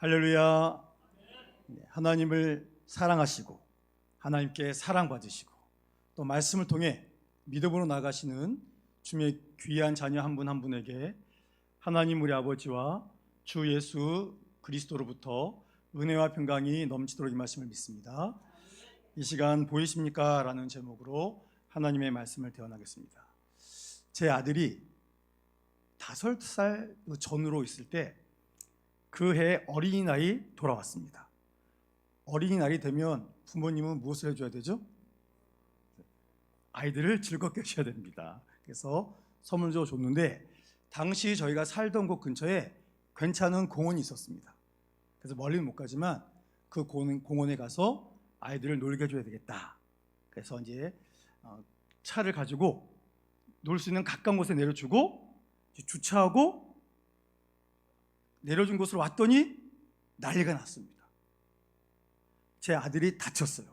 할렐루야. 하나님을 사랑하시고 하나님께 사랑받으시고 또 말씀을 통해 믿음으로 나가시는 주님의 귀한 자녀 한 분 한 분에게 하나님 우리 아버지와 주 예수 그리스도로부터 은혜와 평강이 넘치도록 이 말씀을 믿습니다. 이 시간 보이십니까? 라는 제목으로 하나님의 말씀을 대언하겠습니다. 제 아들이 5살 전후로 있을 때 그 해 어린이날이 돌아왔습니다. 어린이날이 되면 부모님은 무엇을 해줘야 되죠? 아이들을 즐겁게 해줘야 됩니다. 그래서 선물도 줬는데 당시 저희가 살던 곳 근처에 괜찮은 공원이 있었습니다. 그래서 멀리는 못 가지만 그 공원에 가서 아이들을 놀게 해줘야 되겠다. 그래서 이제 차를 가지고 놀 수 있는 가까운 곳에 내려주고 주차하고 내려준 곳으로 왔더니 난리가 났습니다. 제 아들이 다쳤어요.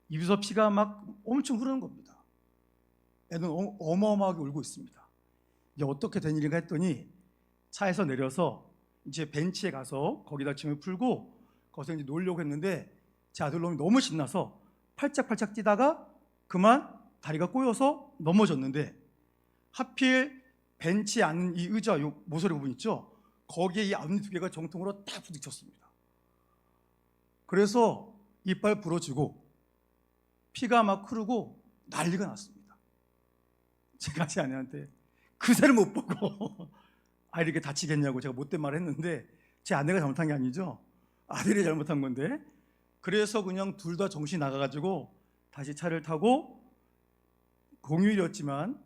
입에서 피가 막 엄청 흐르는 겁니다. 애는 어마어마하게 울고 있습니다. 이제 어떻게 된 일인가 했더니 차에서 내려서 이제 벤치에 가서 거기다 짐을 풀고 거기서 이제 놀려고 했는데 제 아들놈이 너무 신나서 팔짝팔짝 뛰다가 그만 다리가 꼬여서 넘어졌는데 하필 벤치에 앉는 이 의자 요 모서리 부분 있죠? 거기에 이 앞니 두 개가 정통으로 딱 부딪혔습니다. 그래서 이빨 부러지고 피가 막 흐르고 난리가 났습니다. 제가 제 아내한테 그새를 못 보고 아이 이렇게 다치겠냐고 제가 못된 말을 했는데 제 아내가 잘못한 게 아니죠. 아들이 잘못한 건데 그래서 그냥 둘 다 정신이 나가가지고 다시 차를 타고 공휴일이었지만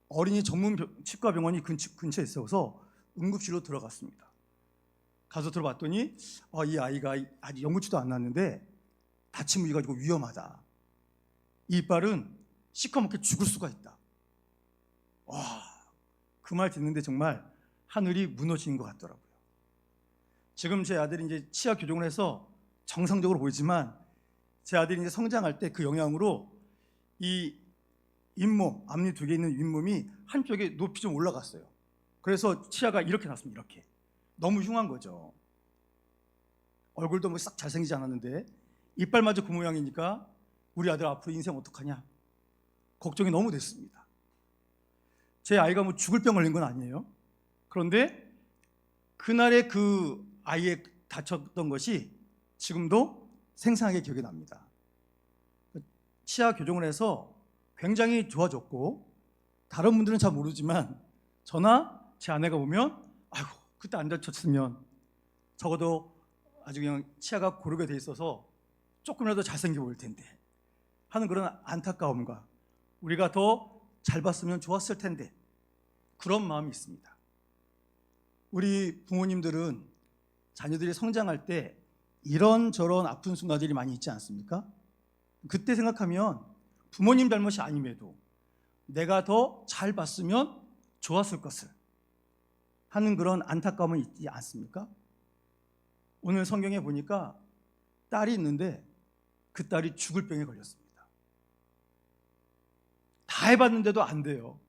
어린이 전문 치과 병원이 근처에 있어서 응급실로 들어갔습니다. 가서 들어봤더니 이 아이가 아직 영구치도 안 났는데 다친 부위가 가지고 위험하다. 이 이빨은 시커멓게 죽을 수가 있다. 와, 그 말 듣는데 정말 하늘이 무너지는 것 같더라고요. 지금 제 아들이 이제 치아 교정을 해서 정상적으로 보이지만 제 아들이 이제 성장할 때 그 영향으로 이 잇몸, 앞니 두 개 있는 잇몸이 한쪽에 높이 좀 올라갔어요. 그래서 치아가 이렇게 났습니다. 이렇게 너무 흉한 거죠. 얼굴도 뭐 싹 잘생기지 않았는데 이빨마저 그 모양이니까 우리 아들 앞으로 인생 어떡하냐 걱정이 너무 됐습니다. 제 아이가 뭐 죽을 병 걸린 건 아니에요. 그런데 그날의 그 아이의 다쳤던 것이 지금도 생생하게 기억이 납니다. 치아 교정을 해서 굉장히 좋아졌고 다른 분들은 잘 모르지만 저나 제 아내가 보면 아이고 그때 안 다쳤으면 적어도 아주 그냥 치아가 고르게 돼 있어서 조금이라도 잘생겨 보일 텐데 하는 그런 안타까움과 우리가 더 잘 봤으면 좋았을 텐데 그런 마음이 있습니다. 우리 부모님들은 자녀들이 성장할 때 이런저런 아픈 순간들이 많이 있지 않습니까? 그때 생각하면 부모님 잘못이 아님에도 내가 더 잘 봤으면 좋았을 것을 하는 그런 안타까움은 있지 않습니까? 오늘 성경에 보니까 딸이 있는데 그 딸이 죽을 병에 걸렸습니다. 다 해봤는데도 안 돼요.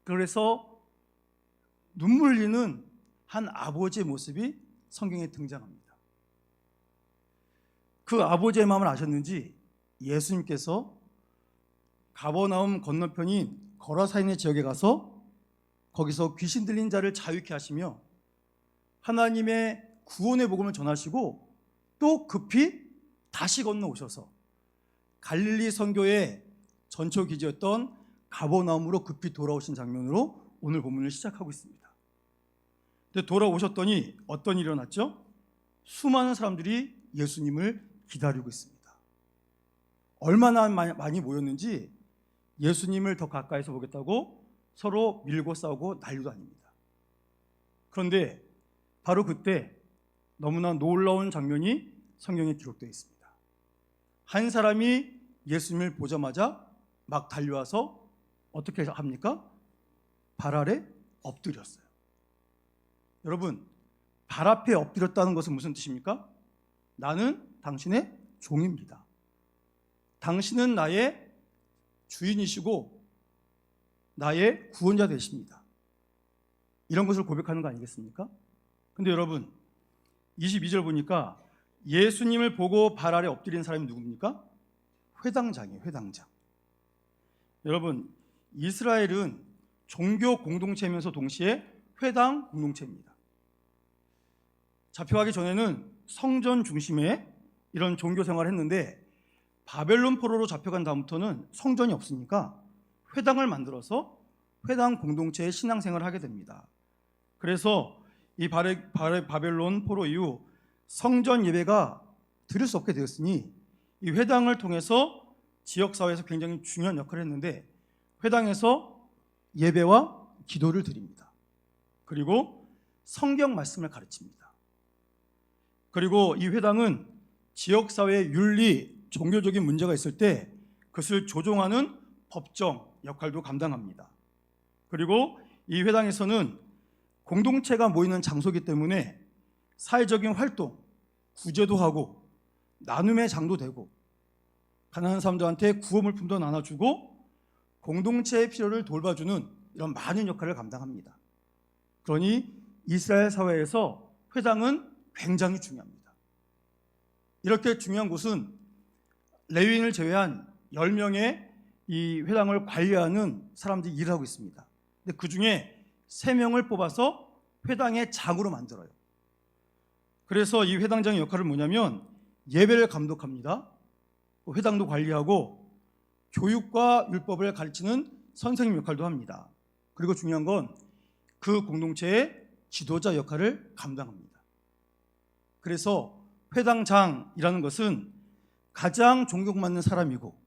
그래서 눈물 흘리는 한 아버지의 모습이 성경에 등장합니다. 그 아버지의 마음을 아셨는지 예수님께서 가버나움 건너편인 거라사인의 지역에 가서 거기서 귀신 들린 자를 자유케 하시며 하나님의 구원의 복음을 전하시고 또 급히 다시 건너오셔서 갈릴리 선교의 전초 기지였던 가버나움으로 급히 돌아오신 장면으로 오늘 본문을 시작하고 있습니다. 근데 돌아오셨더니 어떤 일이 일어났죠? 수많은 사람들이 예수님을 기다리고 있습니다. 얼마나 많이 모였는지 예수님을 더 가까이서 보겠다고 서로 밀고 싸우고 난리도 아닙니다. 그런데 바로 그때 너무나 놀라운 장면이 성경에 기록되어 있습니다. 한 사람이 예수님을 보자마자 막 달려와서 어떻게 합니까? 발 아래 엎드렸어요. 여러분, 발 앞에 엎드렸다는 것은 무슨 뜻입니까? 나는 당신의 종입니다. 당신은 나의 주인이시고 나의 구원자 되십니다. 이런 것을 고백하는 거 아니겠습니까? 근데 여러분, 22절 보니까 예수님을 보고 발 아래 엎드린 사람이 누굽니까? 회당장이에요. 회당장. 여러분, 이스라엘은 종교 공동체면서 동시에 회당 공동체입니다. 잡혀가기 전에는 성전 중심의 이런 종교 생활을 했는데 바벨론 포로로 잡혀간 다음부터는 성전이 없으니까 회당을 만들어서 회당 공동체의 신앙생활을 하게 됩니다. 그래서 이 바벨론 포로 이후 성전 예배가 드릴 수 없게 되었으니 이 회당을 통해서 지역사회에서 굉장히 중요한 역할을 했는데 회당에서 예배와 기도를 드립니다. 그리고 성경 말씀을 가르칩니다. 그리고 이 회당은 지역사회의 윤리, 종교적인 문제가 있을 때 그것을 조정하는 법정 역할도 감당합니다. 그리고 이 회당에서는 공동체가 모이는 장소이기 때문에 사회적인 활동, 구제도 하고 나눔의 장도 되고 가난한 사람들한테 구호물품도 나눠주고 공동체의 필요를 돌봐주는 이런 많은 역할을 감당합니다. 그러니 이스라엘 사회에서 회당은 굉장히 중요합니다. 이렇게 중요한 곳은 레위인을 제외한 10명의 이 회당을 관리하는 사람들이 일을 하고 있습니다. 근데 그 중에 3명을 뽑아서 회당의 장으로 만들어요. 그래서 이 회당장의 역할은 뭐냐면 예배를 감독합니다. 회당도 관리하고 교육과 율법을 가르치는 선생님 역할도 합니다. 그리고 중요한 건 그 공동체의 지도자 역할을 감당합니다. 그래서 회당장이라는 것은 가장 존경받는 사람이고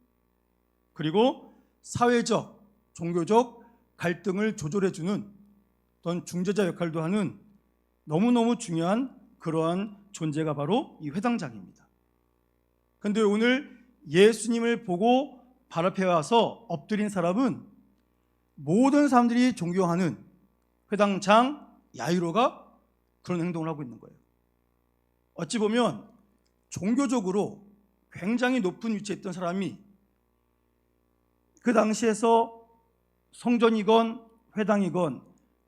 그리고 사회적, 종교적 갈등을 조절해주는 어떤 중재자 역할도 하는 너무너무 중요한 그러한 존재가 바로 이 회당장입니다. 그런데 오늘 예수님을 보고 발 앞에 와서 엎드린 사람은 모든 사람들이 존경하는 회당장 야이로가 그런 행동을 하고 있는 거예요. 어찌 보면 종교적으로 굉장히 높은 위치에 있던 사람이 그 당시에서 성전이건 회당이건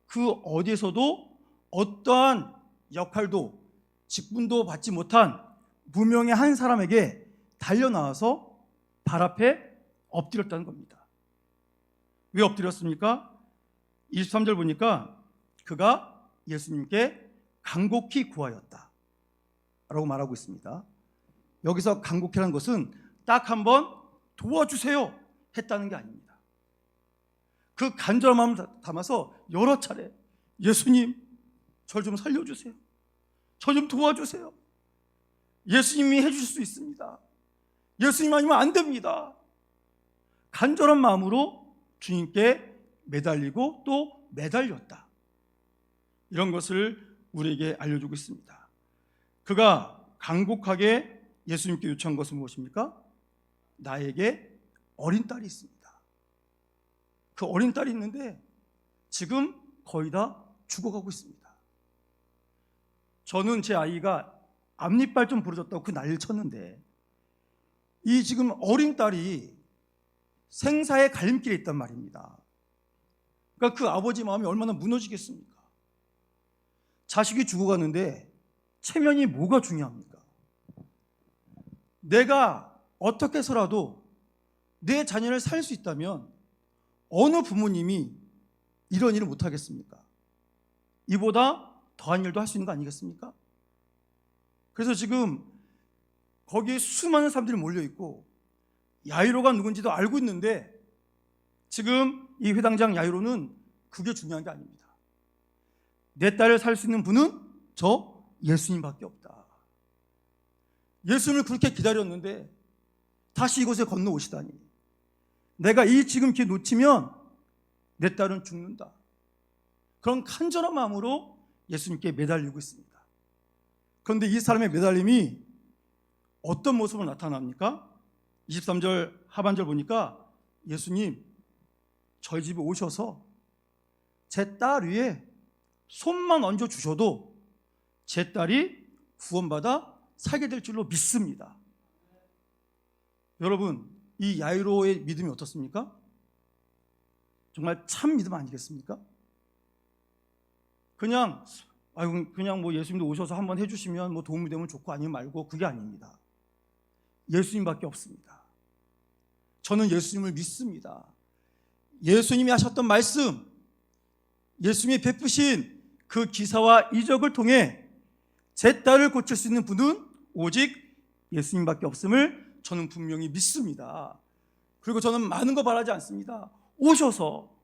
그 어디에서도 어떠한 역할도 직분도 받지 못한 무명의 한 사람에게 달려나와서 발 앞에 엎드렸다는 겁니다. 왜 엎드렸습니까? 23절 보니까 그가 예수님께 간곡히 구하였다 라고 말하고 있습니다. 여기서 간곡히라는 것은 딱 한번 도와주세요 했다는 게 아닙니다. 그 간절한 마음을 담아서 여러 차례 예수님 절 좀 살려주세요. 저 좀 도와주세요. 예수님이 해주실 수 있습니다. 예수님 아니면 안 됩니다. 간절한 마음으로 주님께 매달리고 또 매달렸다. 이런 것을 우리에게 알려주고 있습니다. 그가 간곡하게 예수님께 요청한 것은 무엇입니까? 나에게 어린 딸이 있습니다. 그 어린 딸이 있는데 지금 거의 다 죽어가고 있습니다. 저는 제 아이가 앞니빨 좀 부러졌다고 그 난리를 쳤는데 이 지금 어린 딸이 생사의 갈림길에 있단 말입니다. 그러니까 그 아버지 마음이 얼마나 무너지겠습니까? 자식이 죽어가는데 체면이 뭐가 중요합니까? 내가 어떻게 해서라도 내 자녀를 살 수 있다면 어느 부모님이 이런 일을 못하겠습니까? 이보다 더한 일도 할 수 있는 거 아니겠습니까? 그래서 지금 거기에 수많은 사람들이 몰려있고 야이로가 누군지도 알고 있는데 지금 이 회당장 야이로는 그게 중요한 게 아닙니다. 내 딸을 살 수 있는 분은 저 예수님밖에 없다. 예수님을 그렇게 기다렸는데 다시 이곳에 건너오시다니 내가 이 지금 기회 놓치면 내 딸은 죽는다. 그런 간절한 마음으로 예수님께 매달리고 있습니다. 그런데 이 사람의 매달림이 어떤 모습으로 나타납니까? 23절 하반절 보니까 예수님 저희 집에 오셔서 제 딸 위에 손만 얹어 주셔도 제 딸이 구원받아 살게 될 줄로 믿습니다. 여러분, 이 야이로의 믿음이 어떻습니까? 정말 참 믿음 아니겠습니까? 그냥 아유 그냥 뭐 예수님도 오셔서 한번 해주시면 뭐 도움이 되면 좋고 아니면 말고, 그게 아닙니다. 예수님밖에 없습니다. 저는 예수님을 믿습니다. 예수님이 하셨던 말씀, 예수님이 베푸신 그 기사와 이적을 통해 제 딸을 고칠 수 있는 분은 오직 예수님밖에 없음을 저는 분명히 믿습니다. 그리고 저는 많은 거 바라지 않습니다. 오셔서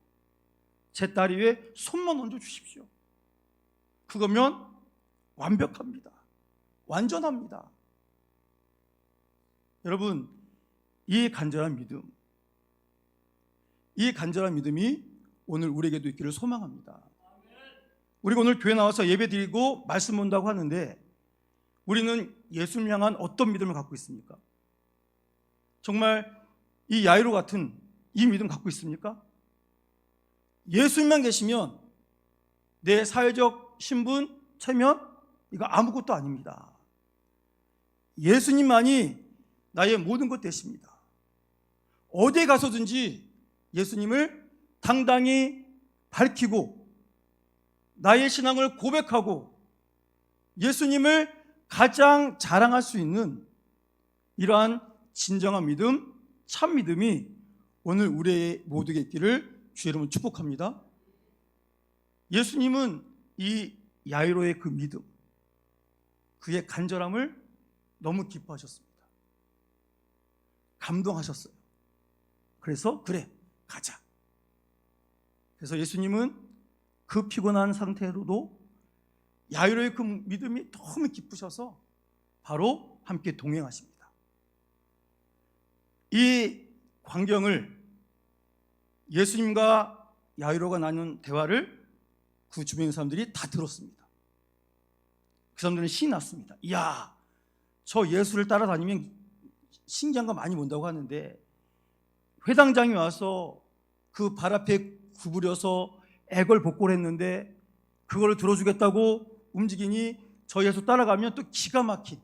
제 딸 위에 손만 얹어 주십시오. 그거면 완벽합니다. 완전합니다. 여러분, 이 간절한 믿음이 오늘 우리에게도 있기를 소망합니다. 우리가 오늘 교회 나와서 예배 드리고 말씀 본다고 하는데, 우리는 예수님 향한 어떤 믿음을 갖고 있습니까? 정말 이 야이로 같은 이 믿음 갖고 있습니까? 예수님만 계시면 내 사회적 신분, 체면, 이거 아무것도 아닙니다. 예수님만이 나의 모든 것 되십니다. 어디에 가서든지 예수님을 당당히 밝히고 나의 신앙을 고백하고 예수님을 가장 자랑할 수 있는 이러한 진정한 믿음, 참 믿음이 오늘 우리 모두에게 있기를 주의 이름으로 축복합니다. 예수님은 이 야이로의 그 믿음, 그의 간절함을 너무 기뻐하셨습니다. 감동하셨어요. 그래서 그래, 가자. 그래서 예수님은 그 피곤한 상태로도 야이로의 그 믿음이 너무 기쁘셔서 바로 함께 동행하십니다. 이 광경을, 예수님과 야이로가 나눈 대화를 그 주변의 사람들이 다 들었습니다. 그 사람들은 신이 났습니다. 이야, 저 예수를 따라다니면 신기한 거 많이 본다고 하는데, 회당장이 와서 그 발 앞에 구부려서 애걸복걸했는데 그거를 들어주겠다고 움직이니 저 예수 따라가면 또 기가 막힌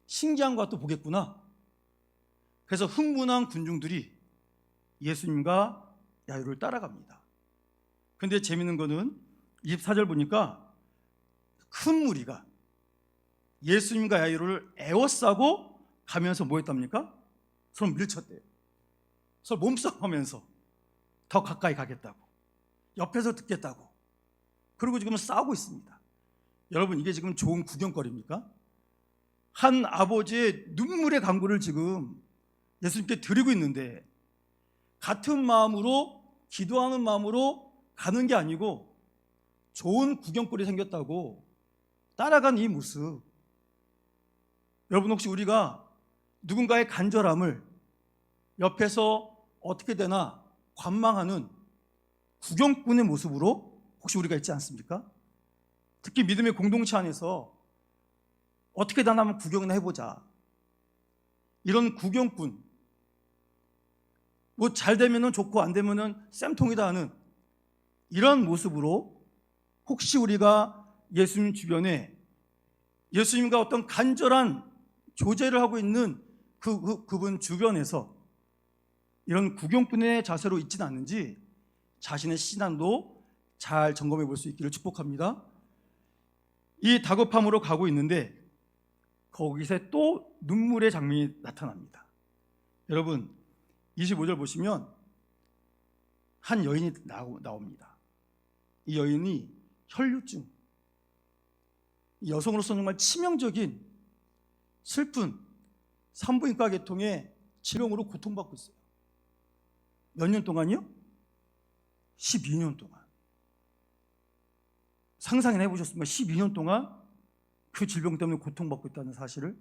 신기한 거 또 보겠구나. 그래서 흥분한 군중들이 예수님과 야이로를 따라갑니다. 그런데 재밌는 거는 24절 보니까 큰 무리가 예수님과 야이로를 에워싸고 가면서 뭐 했답니까? 서로 밀쳤대요. 서로 몸싸움하면서 더 가까이 가겠다고, 옆에서 듣겠다고, 그리고 지금 싸우고 있습니다. 여러분, 이게 지금 좋은 구경거리입니까? 한 아버지의 눈물의 강구를 지금 예수님께 드리고 있는데, 같은 마음으로 기도하는 마음으로 가는 게 아니고 좋은 구경거리 생겼다고 따라간 이 모습, 여러분 혹시 우리가 누군가의 간절함을 옆에서 어떻게 되나 관망하는 구경꾼의 모습으로 혹시 우리가 있지 않습니까? 특히 믿음의 공동체 안에서 어떻게 되나 한번 구경이나 해보자, 이런 구경꾼, 뭐 잘 되면은 좋고 안 되면은 쌤통이다 하는 이런 모습으로 혹시 우리가 예수님 주변에 예수님과 어떤 간절한 교제를 하고 있는 그분 주변에서 이런 구경꾼의 자세로 있지는 않는지 자신의 신앙도 잘 점검해 볼 수 있기를 축복합니다. 이 다급함으로 가고 있는데 거기서 또 눈물의 장면이 나타납니다. 여러분, 25절 보시면 한 여인이 나옵니다. 이 여인이 혈류증, 여성으로서 정말 치명적인 슬픈 산부인과 계통의 질병으로 고통받고 있어요. 몇 년 동안이요? 12년 동안. 상상이나 해보셨습니까? 12년 동안 그 질병 때문에 고통받고 있다는 사실을.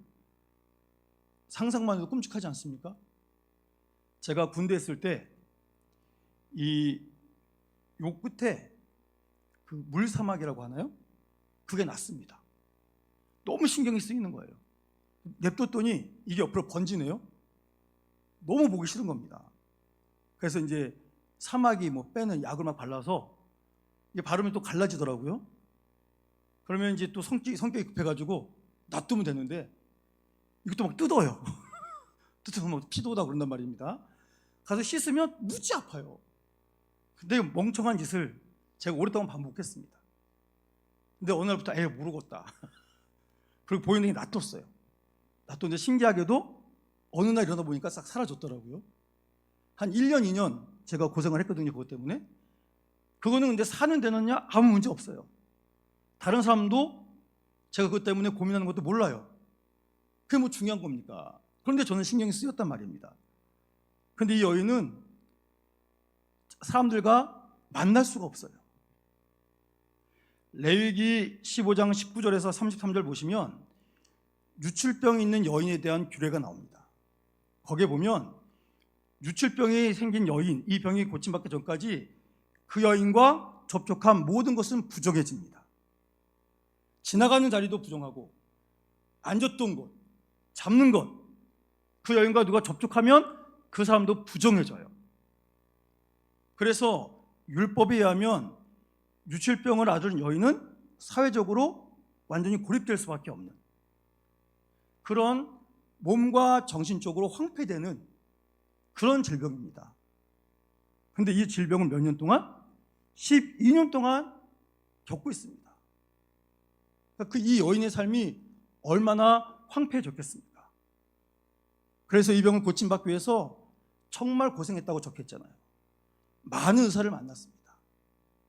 상상만 해도 끔찍하지 않습니까? 제가 군대에 있을 때 요 끝에 그 물사막이라고 하나요? 그게 났습니다. 너무 신경이 쓰이는 거예요. 냅뒀더니 이게 옆으로 번지네요. 너무 보기 싫은 겁니다. 그래서 이제 사마귀 뭐 빼는 약을 막 발라서 이게 바르면 또 갈라지더라고요. 그러면 이제 또 성격이 급해가지고 놔두면 되는데 이것도 막 뜯어요. 뜯어서 뭐 피도 오다 그런단 말입니다. 가서 씻으면 무지 아파요. 근데 멍청한 짓을 제가 오랫동안 반복했습니다. 근데 어느 날부터 모르겠다. 그리고 보이는 게 놔뒀어요. 놔뒀는데 신기하게도 어느 날 일어나 보니까 싹 사라졌더라고요. 한 1년, 2년 제가 고생을 했거든요. 그것 때문에. 그거는 근데 사는 데는요 아무 문제 없어요. 다른 사람도 제가 그것 때문에 고민하는 것도 몰라요. 그게 뭐 중요한 겁니까? 그런데 저는 신경이 쓰였단 말입니다. 그런데 이 여인은 사람들과 만날 수가 없어요. 레위기 15장 19절에서 33절 보시면 유출병이 있는 여인에 대한 규례가 나옵니다. 거기에 보면 유출병이 생긴 여인, 이 병이 고침받기 전까지 그 여인과 접촉한 모든 것은 부정해집니다. 지나가는 자리도 부정하고 앉았던 곳, 잡는 것, 그 여인과 누가 접촉하면 그 사람도 부정해져요. 그래서 율법에 의하면 유출병을 앓은 여인은 사회적으로 완전히 고립될 수밖에 없는 그런 몸과 정신적으로 황폐되는 그런 질병입니다. 그런데 이 질병을 몇 년 동안? 12년 동안 겪고 있습니다. 그 이 여인의 삶이 얼마나 황폐해졌겠습니까? 그래서 이 병을 고침받기 위해서 정말 고생했다고 적혔잖아요. 많은 의사를 만났습니다.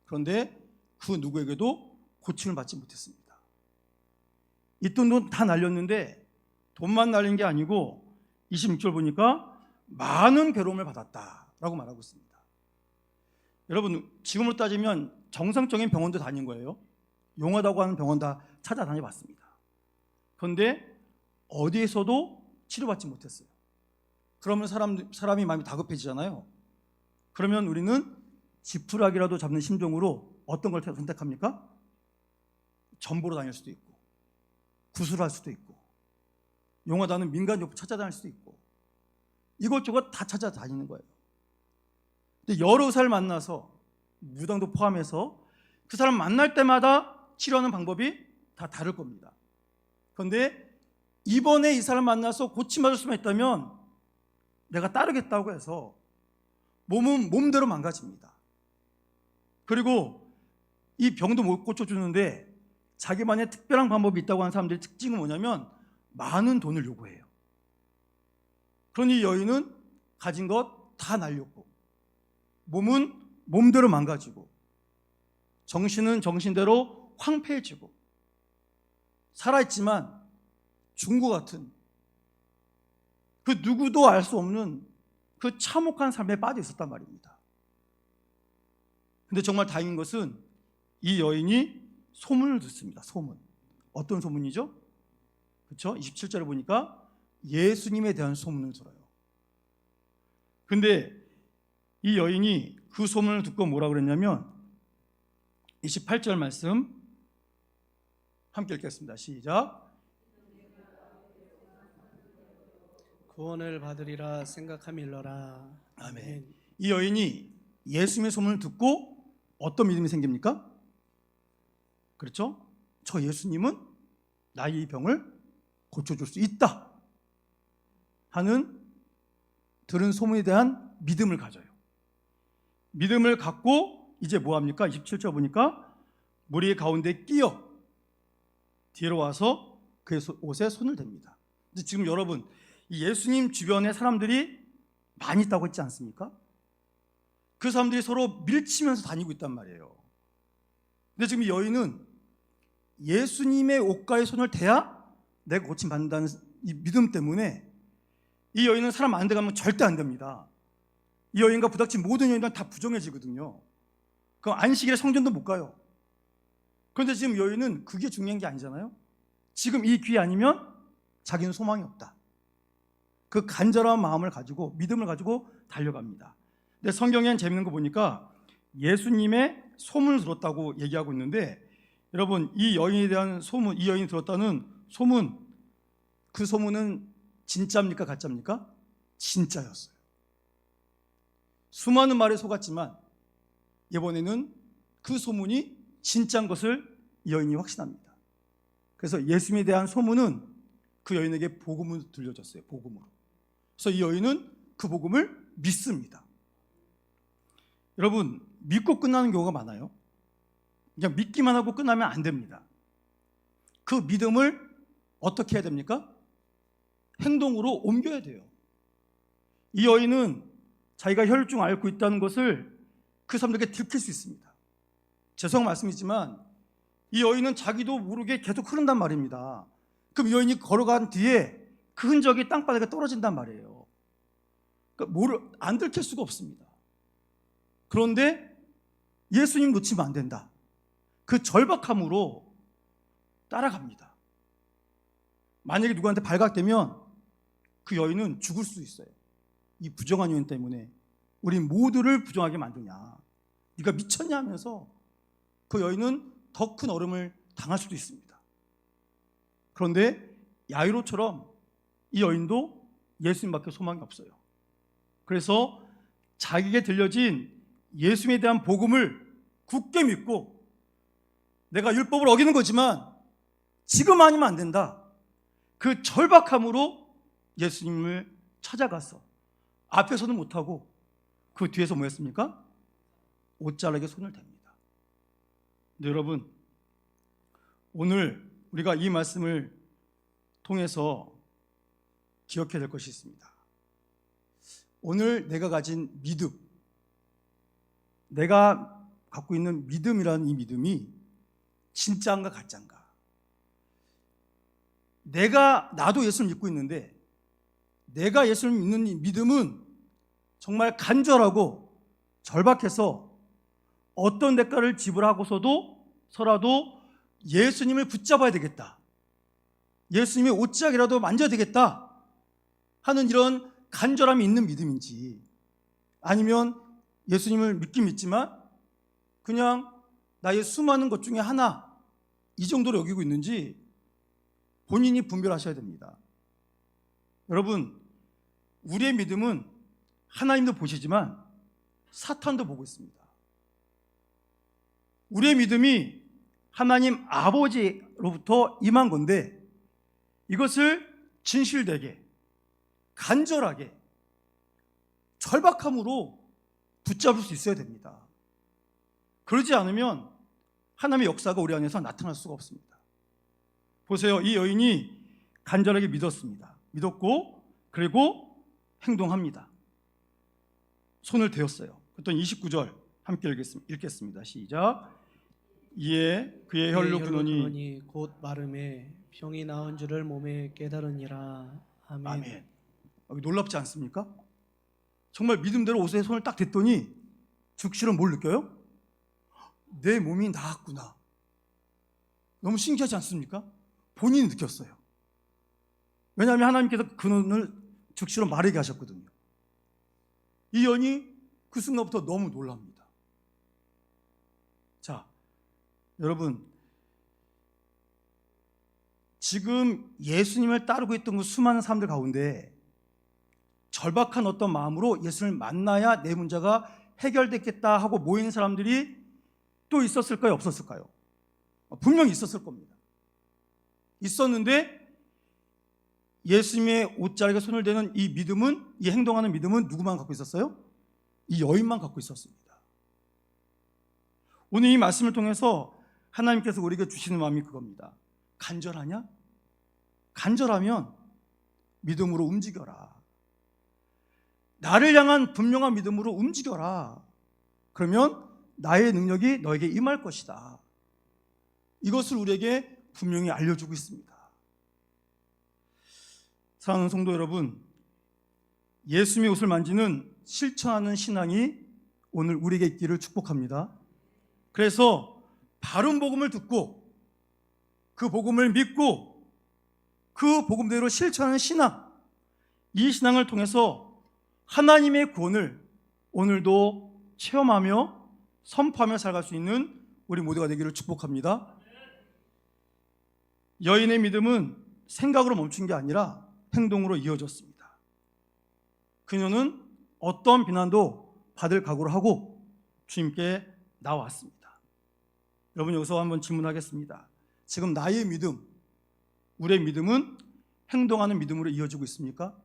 그런데 그 누구에게도 고침을 받지 못했습니다. 있던 돈 다 날렸는데 돈만 날린 게 아니고 26절 보니까 많은 괴로움을 받았다라고 말하고 있습니다. 여러분, 지금으로 따지면 정상적인 병원도 다닌 거예요. 용하다고 하는 병원 다 찾아다녀봤습니다. 그런데 어디에서도 치료받지 못했어요. 그러면 사람이 마음이 다급해지잖아요. 그러면 우리는 지푸라기라도 잡는 심정으로 어떤 걸 선택합니까? 전보로 다닐 수도 있고 구술할 수도 있고 용하다는 민간요법 찾아다닐 수도 있고 이것저것 다 찾아다니는 거예요. 근데 여러 의사를 만나서 무당도 포함해서 그 사람 만날 때마다 치료하는 방법이 다 다를 겁니다. 그런데 이번에 이 사람 만나서 고침받을 수만 있다면 내가 따르겠다고 해서 몸은 몸대로 망가집니다. 그리고 이 병도 못 고쳐주는데 자기만의 특별한 방법이 있다고 하는 사람들의 특징은 뭐냐면 많은 돈을 요구해요. 그러니 여인은 가진 것 다 날렸고 몸은 몸대로 망가지고 정신은 정신대로 황폐해지고 살아있지만 죽은 것 같은 그 누구도 알 수 없는 그 참혹한 삶에 빠져 있었단 말입니다. 근데 정말 다행인 것은 이 여인이 소문을 듣습니다. 소문. 어떤 소문이죠? 그렇죠? 27절에 보니까 예수님에 대한 소문을 들어요. 근데 이 여인이 그 소문을 듣고 뭐라 그랬냐면 28절 말씀 함께 읽겠습니다. 시작. 구원을 받으리라 생각함일러라. 아멘. 이 여인이 예수님의 소문을 듣고 어떤 믿음이 생깁니까? 그렇죠? 저 예수님은 나의 이 병을 고쳐줄 수 있다 하는 들은 소문에 대한 믿음을 가져요. 믿음을 갖고 이제 뭐합니까? 27절 보니까 무리 가운데 끼어 뒤로 와서 그의 옷에 손을 댑니다. 지금 여러분, 이 예수님 주변에 사람들이 많이 있다고 했지 않습니까? 그 사람들이 서로 밀치면서 다니고 있단 말이에요. 근데 지금 이 여인은 예수님의 옷가에 손을 대야 내가 고침받는다는 이 믿음 때문에 이 여인은 사람 많은 데 가면 절대 안 됩니다. 이 여인과 부닥친 모든 여인들은 다 부정해지거든요. 그럼 안식일에 성전도 못 가요. 그런데 지금 여인은 그게 중요한 게 아니잖아요. 지금 이 기회 아니면 자기는 소망이 없다. 그 간절한 마음을 가지고 믿음을 가지고 달려갑니다. 근데 성경엔 재밌는 거 보니까 예수님의 소문을 들었다고 얘기하고 있는데 여러분, 이 여인에 대한 소문, 이 여인이 들었다는 소문, 그 소문은 진짜입니까? 가짜입니까? 진짜였어요. 수많은 말에 속았지만 이번에는 그 소문이 진짜인 것을 이 여인이 확신합니다. 그래서 예수님에 대한 소문은 그 여인에게 복음을 들려줬어요. 복음으로. 그래서 이 여인은 그 복음을 믿습니다. 여러분, 믿고 끝나는 경우가 많아요. 그냥 믿기만 하고 끝나면 안 됩니다. 그 믿음을 어떻게 해야 됩니까? 행동으로 옮겨야 돼요. 이 여인은 자기가 혈증을 앓고 있다는 것을 그 사람들에게 들킬 수 있습니다. 죄송한 말씀이지만 이 여인은 자기도 모르게 계속 흐른단 말입니다. 그럼 이 여인이 걸어간 뒤에 그 흔적이 땅바닥에 떨어진단 말이에요. 그러니까 안 들킬 수가 없습니다. 그런데 예수님 놓치면 안 된다. 그 절박함으로 따라갑니다. 만약에 누구한테 발각되면 그 여인은 죽을 수 있어요. 이 부정한 요인 때문에 우리 모두를 부정하게 만드냐, 네가 미쳤냐 하면서 그 여인은 더 큰 어려움을 당할 수도 있습니다. 그런데 야이로처럼 이 여인도 예수님밖에 소망이 없어요. 그래서 자기에게 들려진 예수님에 대한 복음을 굳게 믿고 내가 율법을 어기는 거지만 지금 아니면 안 된다. 그 절박함으로 예수님을 찾아가서 앞에서는 못하고 그 뒤에서 뭐 했습니까? 옷자락에 손을 댑니다. 네, 여러분, 오늘 우리가 이 말씀을 통해서 기억해야 될 것이 있습니다. 오늘 내가 가진 믿음, 내가 갖고 있는 믿음이라는 이 믿음이 진짜인가 가짜인가? 나도 예수를 믿고 있는데 내가 예수를 믿는 이 믿음은 정말 간절하고 절박해서 어떤 대가를 지불하고서도 예수님을 붙잡아야 되겠다, 예수님의 옷자락이라도 만져야 되겠다 하는 이런 간절함이 있는 믿음인지, 아니면 예수님을 믿긴 믿지만 그냥 나의 수많은 것 중에 하나, 이 정도로 여기고 있는지 본인이 분별하셔야 됩니다. 여러분, 우리의 믿음은 하나님도 보시지만 사탄도 보고 있습니다. 우리의 믿음이 하나님 아버지로부터 임한 건데 이것을 진실되게, 간절하게, 절박함으로 붙잡을 수 있어야 됩니다. 그러지 않으면 하나님의 역사가 우리 안에서 나타날 수가 없습니다. 보세요, 이 여인이 간절하게 믿었습니다. 믿었고 그리고 행동합니다. 손을 대었어요. 그랬더니 29절 함께 읽겠습니다. 시작. 이에 그의 혈로 근원이 곧 마름에 병이 나은 줄을 몸에 깨달으니라. 아멘. 아멘. 여기 놀랍지 않습니까? 정말 믿음대로 옷에 손을 딱 댔더니 즉시로 뭘 느껴요? 내 몸이 나았구나. 너무 신기하지 않습니까? 본인이 느꼈어요. 왜냐하면 하나님께서 근원을 즉시로 마르게 하셨거든요. 이 여인이 그 순간부터 너무 놀랍니다. 자, 여러분, 지금 예수님을 따르고 있던 그 수많은 사람들 가운데 절박한 어떤 마음으로 예수를 만나야 내 문제가 해결됐겠다 하고 모인 사람들이 또 있었을까요? 없었을까요? 분명히 있었을 겁니다. 있었는데 예수님의 옷자락에 손을 대는 이 믿음은, 이 행동하는 믿음은 누구만 갖고 있었어요? 이 여인만 갖고 있었습니다. 오늘 이 말씀을 통해서 하나님께서 우리에게 주시는 마음이 그겁니다. 간절하냐? 간절하면 믿음으로 움직여라. 나를 향한 분명한 믿음으로 움직여라. 그러면 나의 능력이 너에게 임할 것이다. 이것을 우리에게 분명히 알려주고 있습니다. 사랑하는 성도 여러분, 예수님의 옷을 만지는 실천하는 신앙이 오늘 우리에게 있기를 축복합니다. 그래서 바른 복음을 듣고 그 복음을 믿고 그 복음대로 실천하는 신앙, 이 신앙을 통해서 하나님의 구원을 오늘도 체험하며 선포하며 살아갈 수 있는 우리 모두가 되기를 축복합니다. 여인의 믿음은 생각으로 멈춘 게 아니라 행동으로 이어졌습니다. 그녀는 어떤 비난도 받을 각오를 하고 주님께 나왔습니다. 여러분, 여기서 한번 질문하겠습니다. 지금 나의 믿음, 우리의 믿음은 행동하는 믿음으로 이어지고 있습니까?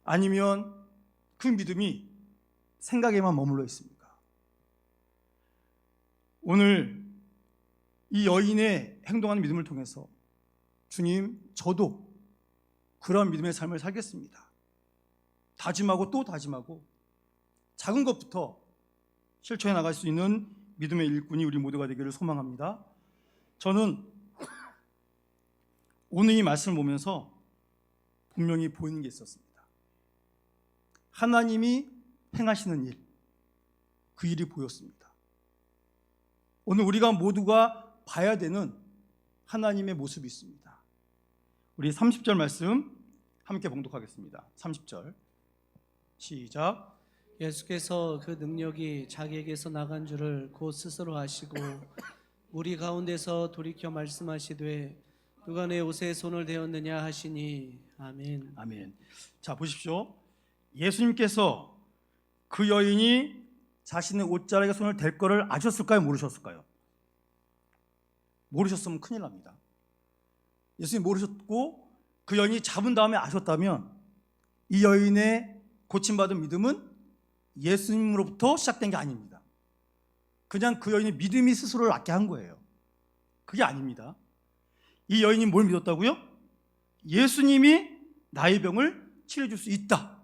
아니면 그 믿음이 생각에만 머물러 있습니까? 오늘 이 여인의 행동하는 믿음을 통해서 주님, 저도 그런 믿음의 삶을 살겠습니다. 다짐하고 또 다짐하고 작은 것부터 실천해 나갈 수 있는 믿음의 일꾼이 우리 모두가 되기를 소망합니다. 저는 오늘 이 말씀을 보면서 분명히 보이는 게 있었습니다. 하나님이 행하시는 일, 그 일이 보였습니다. 오늘 우리가 모두가 봐야 되는 하나님의 모습이 있습니다. 우리 30절 말씀 함께 봉독하겠습니다. 30절 시작. 예수께서 그 능력이 자기에게서 나간 줄을 곧 스스로 아시고 우리 가운데서 돌이켜 말씀하시되 누가 내 옷에 손을 대었느냐 하시니 아멘. 아멘. 자, 보십시오. 예수님께서 그 여인이 자신의 옷자락에 손을 댈 거를 아셨을까요? 모르셨을까요? 모르셨으면 큰일 납니다. 예수님 모르셨고 그 여인이 잡은 다음에 아셨다면 이 여인의 고침받은 믿음은 예수님으로부터 시작된 게 아닙니다. 그냥 그 여인의 믿음이 스스로를 낫게 한 거예요. 그게 아닙니다. 이 여인이 뭘 믿었다고요? 예수님이 나의 병을 치료해 줄 수 있다.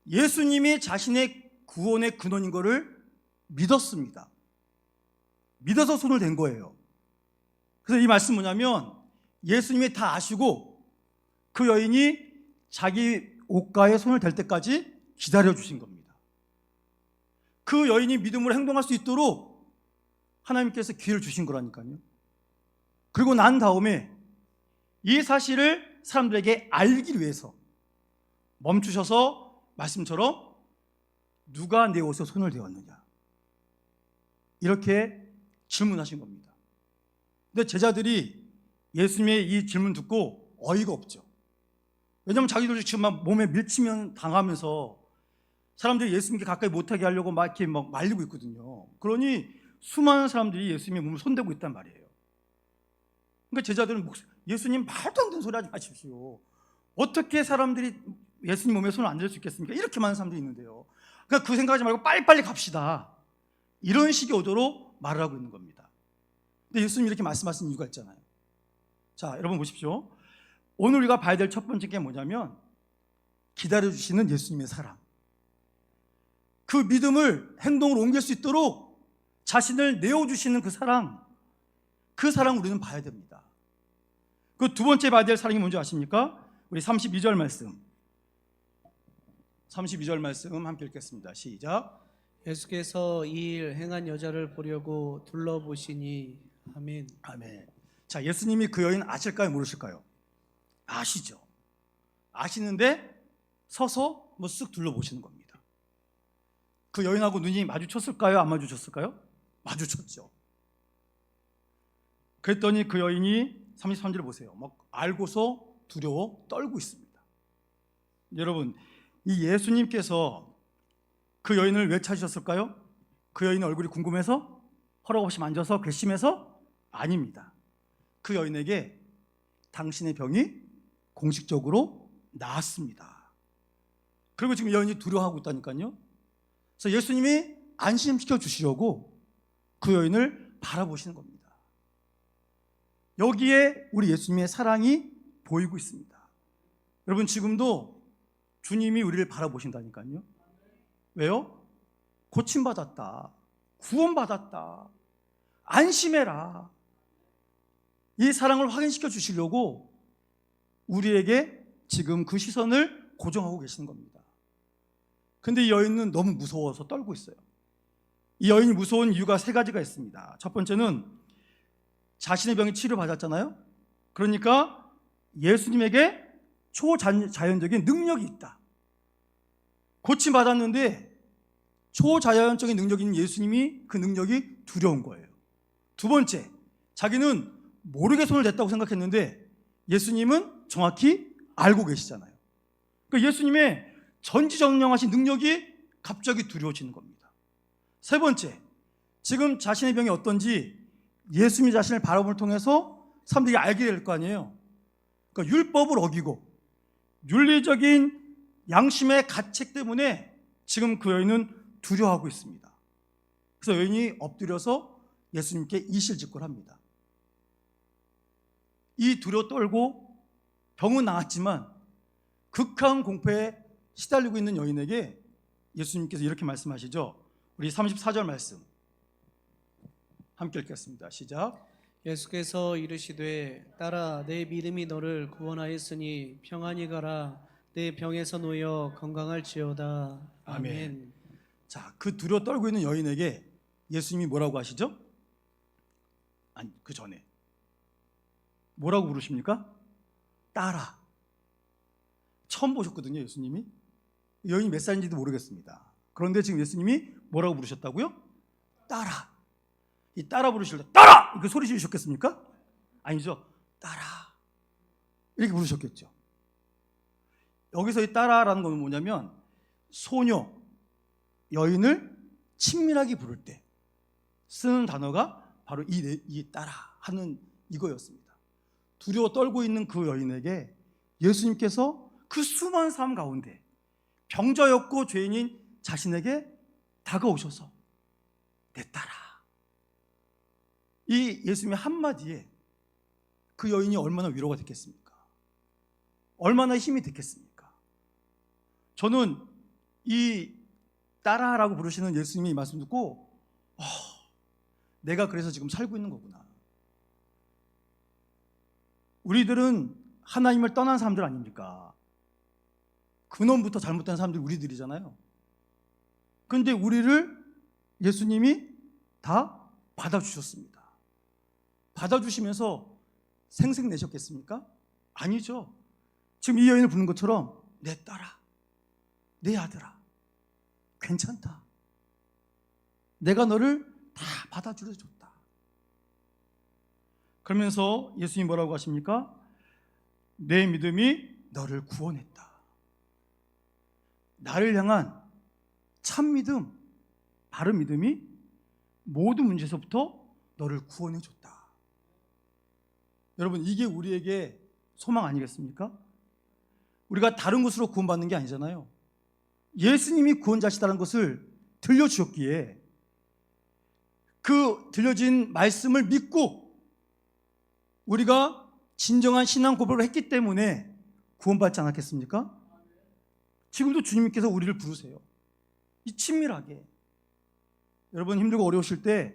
예수님이 자신의 구원의 근원인 것을 믿었습니다. 믿어서 손을 댄 거예요. 그래서 이 말씀 뭐냐면 예수님이 다 아시고 그 여인이 자기 옷가에 손을 댈 때까지 기다려 주신 겁니다. 그 여인이 믿음으로 행동할 수 있도록 하나님께서 기회를 주신 거라니까요. 그리고 난 다음에 이 사실을 사람들에게 알기 위해서 멈추셔서 말씀처럼 누가 내 옷에 손을 대었느냐 이렇게 질문하신 겁니다. 근데 제자들이 예수님의 이 질문 듣고 어이가 없죠. 왜냐하면 자기들이 지금 막 몸에 밀치면 당하면서 사람들이 예수님께 가까이 못하게 하려고 막 이렇게 막 말리고 있거든요. 그러니 수많은 사람들이 예수님의 몸을 손대고 있단 말이에요. 그러니까 제자들은 예수님 말도 안 되는 소리 하지 마십시오. 어떻게 사람들이 예수님 몸에 손을 안 댈 수 있겠습니까? 이렇게 많은 사람들이 있는데요. 그러니까 그 생각하지 말고 빨리빨리 갑시다. 이런 식의 오도로 말을 하고 있는 겁니다. 근데 예수님이 이렇게 말씀하신 이유가 있잖아요. 자, 여러분 보십시오. 오늘 우리가 봐야 될 첫 번째 게 뭐냐면 기다려주시는 예수님의 사랑. 그 믿음을 행동으로 옮길 수 있도록 자신을 내어주시는 그 사랑 우리는 봐야 됩니다. 그 두 번째 봐야 될 사랑이 뭔지 아십니까? 우리 32절 말씀 32절 말씀 함께 읽겠습니다. 시작. 예수께서 이 일 행한 여자를 보려고 둘러보시니 아멘. 아멘. 자, 예수님이 그 여인 아실까요? 모르실까요? 아시죠. 아시는데 서서 뭐 쓱 둘러보시는 겁니다. 그 여인하고 눈이 마주쳤을까요? 안 마주쳤을까요? 마주쳤죠. 그랬더니 그 여인이 33절을 보세요. 막 알고서 두려워 떨고 있습니다. 여러분, 이 예수님께서 그 여인을 왜 찾으셨을까요? 그 여인의 얼굴이 궁금해서? 허락 없이 만져서 괘씸해서? 아닙니다. 그 여인에게 당신의 병이 공식적으로 나았습니다. 그리고 지금 여인이 두려워하고 있다니까요. 그래서 예수님이 안심시켜 주시려고 그 여인을 바라보시는 겁니다. 여기에 우리 예수님의 사랑이 보이고 있습니다. 여러분, 지금도 주님이 우리를 바라보신다니까요. 왜요? 고침받았다, 구원받았다, 안심해라, 이 사랑을 확인시켜 주시려고 우리에게 지금 그 시선을 고정하고 계시는 겁니다. 근데 이 여인은 너무 무서워서 떨고 있어요. 이 여인이 무서운 이유가 세 가지가 있습니다. 첫 번째는 자신의 병이 치료받았잖아요. 그러니까 예수님에게 초자연적인 능력이 있다. 고침받았는데 초자연적인 능력이 있는 예수님이 그 능력이 두려운 거예요. 두 번째, 자기는 모르게 손을 댔다고 생각했는데 예수님은 정확히 알고 계시잖아요. 그러니까 예수님의 전지전능하신 능력이 갑자기 두려워지는 겁니다. 세 번째, 지금 자신의 병이 어떤지 예수님 자신을 바라봄을 통해서 사람들이 알게 될 거 아니에요. 그러니까 율법을 어기고 윤리적인 양심의 가책 때문에 지금 그 여인은 두려워하고 있습니다. 그래서 여인이 엎드려서 예수님께 이실직고를 합니다. 이 두려워 떨고 병은 나았지만 극한 공포에 시달리고 있는 여인에게 예수님께서 이렇게 말씀하시죠. 우리 34절 말씀 함께 읽겠습니다. 시작. 예수께서 이르시되 딸아 내 믿음이 너를 구원하였으니 평안히 가라 내 병에서 놓여 건강할지어다. 아멘. 자, 그 두려워 떨고 있는 여인에게 예수님이 뭐라고 하시죠? 아니, 그 전에 뭐라고 부르십니까? 딸아. 처음 보셨거든요, 예수님이. 여인이 몇 살인지도 모르겠습니다. 그런데 지금 예수님이 뭐라고 부르셨다고요? 딸아. 이 딸아 부르실 때 딸아! 이렇게 소리 지르셨겠습니까? 아니죠. 딸아. 이렇게 부르셨겠죠. 여기서 이 딸아라는 건 뭐냐면 소녀, 여인을 친밀하게 부를 때 쓰는 단어가 바로 이 딸아 하는 이거였습니다. 두려워 떨고 있는 그 여인에게 예수님께서 그 수많은 사람 가운데 병자였고 죄인인 자신에게 다가오셔서 내 딸아. 이 예수님의 한마디에 그 여인이 얼마나 위로가 됐겠습니까? 얼마나 힘이 됐겠습니까? 저는 이 딸아라고 부르시는 예수님의 이 말씀 듣고 내가 그래서 지금 살고 있는 거구나. 우리들은 하나님을 떠난 사람들 아닙니까? 근원부터 잘못된 사람들이 우리들이잖아요. 그런데 우리를 예수님이 다 받아주셨습니다. 받아주시면서 생색내셨겠습니까? 아니죠. 지금 이 여인을 부른 것처럼 내 딸아, 내 아들아, 괜찮다. 내가 너를 다 받아주려줬다. 그러면서 예수님이 뭐라고 하십니까? 내 믿음이 너를 구원했다. 나를 향한 참 믿음, 바른 믿음이 모든 문제에서부터 너를 구원해줬다. 여러분, 이게 우리에게 소망 아니겠습니까? 우리가 다른 것으로 구원받는 게 아니잖아요. 예수님이 구원자시다는 것을 들려주셨기에 그 들려진 말씀을 믿고 우리가 진정한 신앙 고백을 했기 때문에 구원받지 않았겠습니까? 지금도 주님께서 우리를 부르세요. 이 친밀하게. 여러분 힘들고 어려우실 때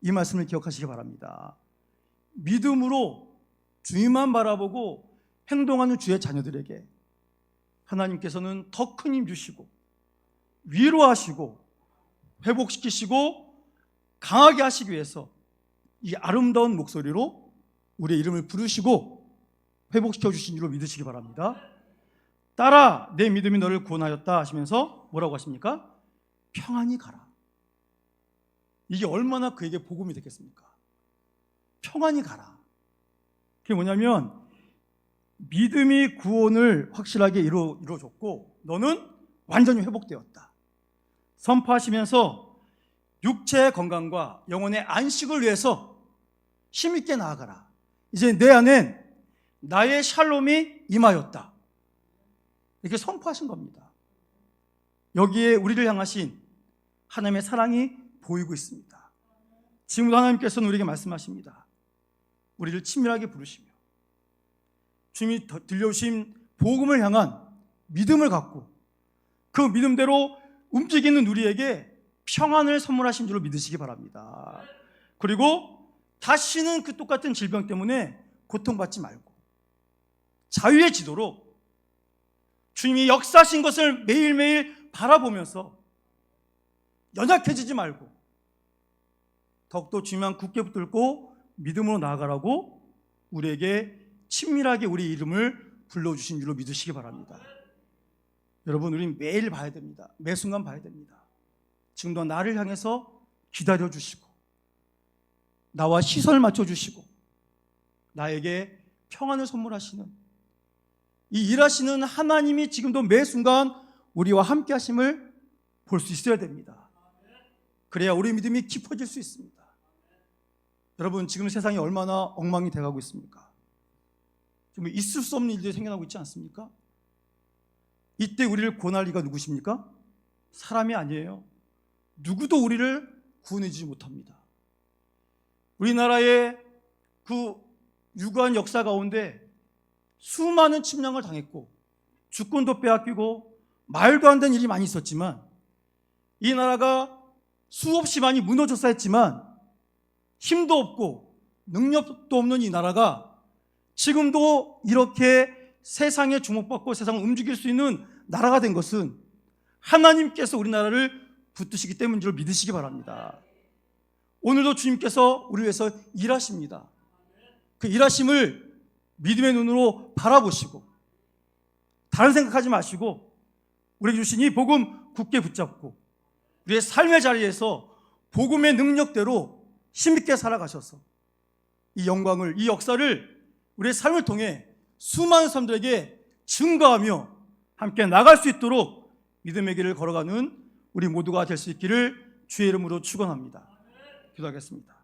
이 말씀을 기억하시기 바랍니다. 믿음으로 주님만 바라보고 행동하는 주의 자녀들에게 하나님께서는 더 큰 힘 주시고 위로하시고 회복시키시고 강하게 하시기 위해서 이 아름다운 목소리로 우리의 이름을 부르시고 회복시켜 주신 줄로 믿으시기 바랍니다. 딸아 내 믿음이 너를 구원하였다 하시면서 뭐라고 하십니까? 평안히 가라. 이게 얼마나 그에게 복음이 됐겠습니까? 평안히 가라. 그게 뭐냐면 믿음이 구원을 확실하게 이루어줬고 너는 완전히 회복되었다. 선포하시면서 육체의 건강과 영혼의 안식을 위해서 힘있게 나아가라. 이제 내 안엔 나의 샬롬이 임하였다. 이렇게 선포하신 겁니다. 여기에 우리를 향하신 하나님의 사랑이 보이고 있습니다. 지금도 하나님께서는 우리에게 말씀하십니다. 우리를 친밀하게 부르시며 주님이 들려오신 복음을 향한 믿음을 갖고 그 믿음대로 움직이는 우리에게 평안을 선물하신 줄로 믿으시기 바랍니다. 그리고 다시는 그 똑같은 질병 때문에 고통받지 말고 자유해지도록 주님이 역사하신 것을 매일매일 바라보면서 연약해지지 말고 더욱더 주님만 굳게 붙들고 믿음으로 나아가라고 우리에게 친밀하게 우리 이름을 불러주신 줄로 믿으시기 바랍니다. 여러분 우리는 매일 봐야 됩니다. 매 순간 봐야 됩니다. 지금도 나를 향해서 기다려주시고 나와 시선을 맞춰주시고 나에게 평안을 선물하시는 이 일하시는 하나님이 지금도 매 순간 우리와 함께 하심을 볼 수 있어야 됩니다. 그래야 우리 믿음이 깊어질 수 있습니다. 여러분 지금 세상이 얼마나 엉망이 돼가고 있습니까? 지금 있을 수 없는 일들이 생겨나고 있지 않습니까? 이때 우리를 구원할 이가 누구십니까? 사람이 아니에요. 누구도 우리를 구원해주지 못합니다. 우리나라의 그 유구한 역사 가운데 수많은 침략을 당했고 주권도 빼앗기고 말도 안 되는 일이 많이 있었지만 이 나라가 수없이 많이 무너졌어 했지만 힘도 없고 능력도 없는 이 나라가 지금도 이렇게 세상에 주목받고 세상을 움직일 수 있는 나라가 된 것은 하나님께서 우리나라를 붙드시기 때문인 줄 믿으시기 바랍니다. 오늘도 주님께서 우리를 위해서 일하십니다. 그 일하심을 믿음의 눈으로 바라보시고 다른 생각하지 마시고 우리에게 주신 이 복음 굳게 붙잡고 우리의 삶의 자리에서 복음의 능력대로 힘있게 살아가셔서 이 영광을, 이 역사를 우리의 삶을 통해 수많은 사람들에게 증거하며 함께 나갈 수 있도록 믿음의 길을 걸어가는 우리 모두가 될 수 있기를 주의 이름으로 축원합니다. 기도하겠습니다.